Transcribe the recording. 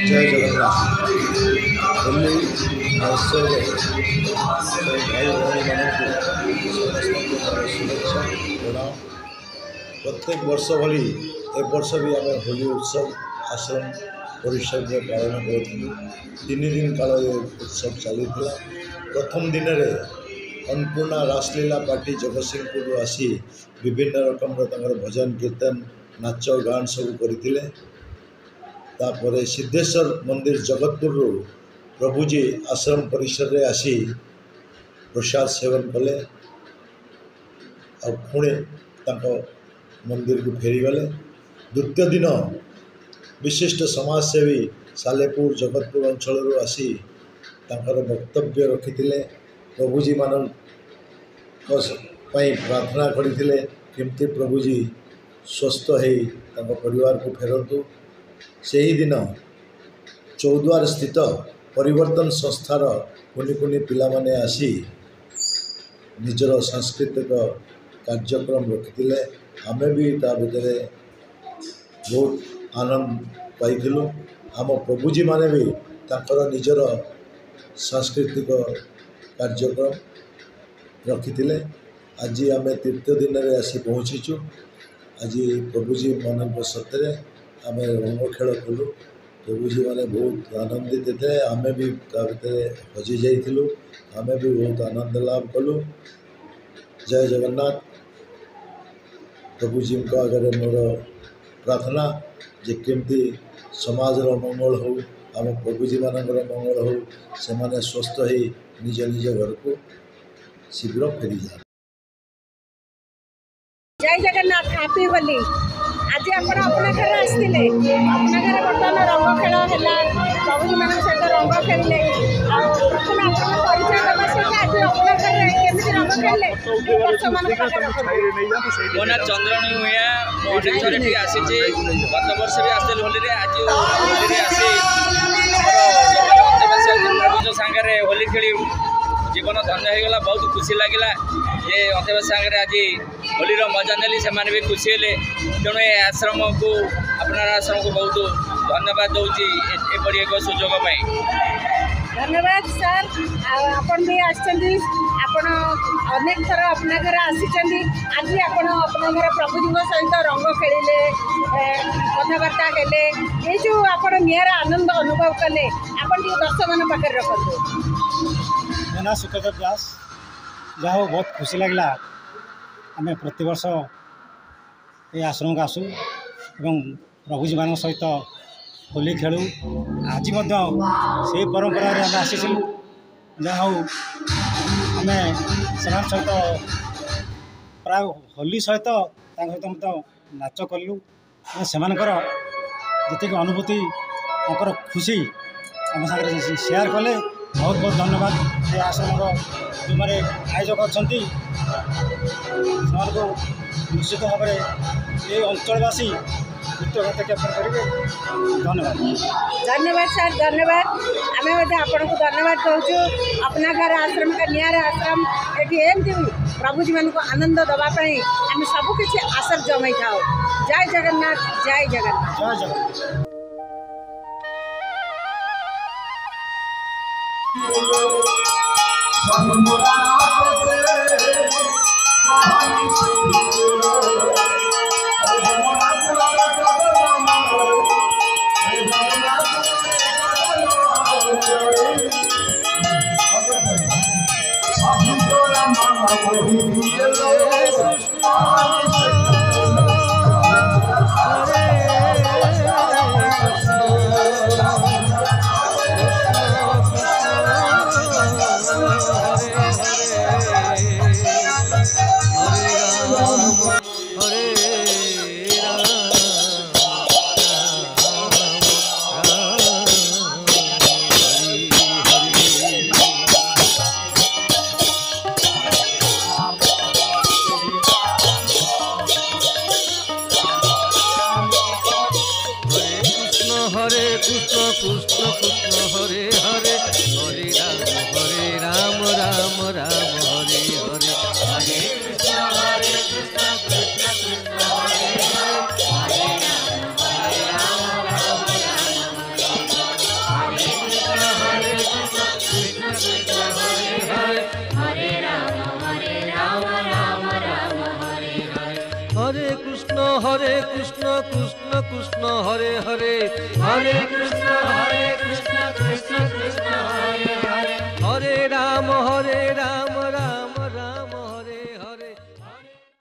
जय जगन्नाथ। होली महोत्सव भाई भौणी मानक शुभेच्छा जनाओ। प्रत्येक वर्ष भली ए वर्ष भी आम होली उत्सव आश्रम परिसर में पालन करूँ। 3 दिन काल ये उत्सव चली। प्रथम दिन में अन्नपूर्णा रासलीला पार्टी जगतसिंहपुर आसी विभिन्न रकम भजन कीर्तन नाच गान सब करते। तापर सिद्धेश्वर मंदिर जगतपुर प्रभुजी आश्रम परिसर रे आसी प्रसाद सेवन कले और पुणे मंदिर को फेरीगले। द्वितीय दिन विशिष्ट समाजसेवी सालेपुर जगतपुर अंचल आसी वक्तव्य रखी प्रभुजी मान प्रार्थना करते केमती प्रभुजी स्वस्थ हो परिवार को फेरतु। से ही दिन चौद्वार स्थित परिवर्तन संस्थार कुनि कुनि पिला माने आसी निजर सांस्कृतिक कार्यक्रम रखिते। आमे भी ता भितर बहुत आनंद पाइलु। आम प्रभुजी माने भी ताकर निजर सांस्कृतिक कार्यक्रम रखिते। आज आम तृतीय दिन में आसी पहुँचीचु। आज प्रभुजी मान सत्य आम रंग खेल कलु। प्रभुजी मैंने बहुत आनंदित थे। आम भी हजि जाइलु। आम भी बहुत आनंद लाभ कलु। जय जगन्नाथ। प्रभुजी आगे मोर प्रार्थना जे केमती समाज मंगल हो, आम प्रभुजी मान मंगल हो, से माने स्वस्थ हो निज निज घर को शीघ्र फेरी जाए। जय जगन्नाथ। हैप्पी होली। आज अपना घर आसते अपना घर बर्तमान रंग खेल है। प्रभुजी मान सहित रंग खेलिले। प्रथम आप परिचय देवा सहित आज अपना घर केमी रंग खेलिले मो ना चंद्रणी भूया अनेक थर भी आसी। गत वर्ष भी आसते होली। आज होली आसी प्रभु सांगे होली खेली जीवन धन्य होगा। बहुत खुशी लगे ये अंतर्वास सागर आज होलीर मजा नेली। से भी खुशी हेले। तेणु ये आश्रम को अपना आश्रम को बहुत धन्यवाद दूसरी एपरी एक सुजोग। धन्यवाद सर। आपन भी आपण अनेक थर अपना घर आसी। आज आपण अपना घर प्रभुजी सहित रंग खेलिले कथबार्ता हेले। ये जो आप निरा आनंद अनुभव कले आपन दर्शक मान पाखे रखते। मो ना सुखदेव दास। जहाँ बहुत खुशी लगला। आम प्रतिवर्ष ये आश्रम को आसू एवं प्रभुजी मान सहित होली खेलु। आज से परंपरा आम आसी जहाँ आम सहित प्राय होली सहित सहित नाच कलु। से जी अनुभूति खुशी आम सागर शेयर कले। बहुत बहुत धन्यवाद। ये आश्रम जो मैंने आयोजक अच्छा निश्चित भाव में ये अंचलवासी कृतज्ञता ज्ञापन करेंगे। धन्यवाद। धन्यवाद सर। धन्यवाद। आम आपन को धन्यवाद कहूँ। अपना घर आश्रम का निरा आश्रम ये एमती प्रभुजी मान को आनंद दवाई आम सबकि आशा जमाई था। जय जगन्नाथ। जय जगन्नाथ। जय जगन्नाथ। कृष्ण कृष्ण कृष्ण हरे हरे हरे राम राम राम हरे हरे हरे कृष्ण कृष्ण कृष्ण कृष्ण हरे हरे हरे राम राम राम हरे हरे कृष्ण कृष्ण कृष्ण हरे हरे हरे राम राम राम हरे हरे हरे कृष्ण कृष्ण कृष्ण हरे हरे हरे कृष्ण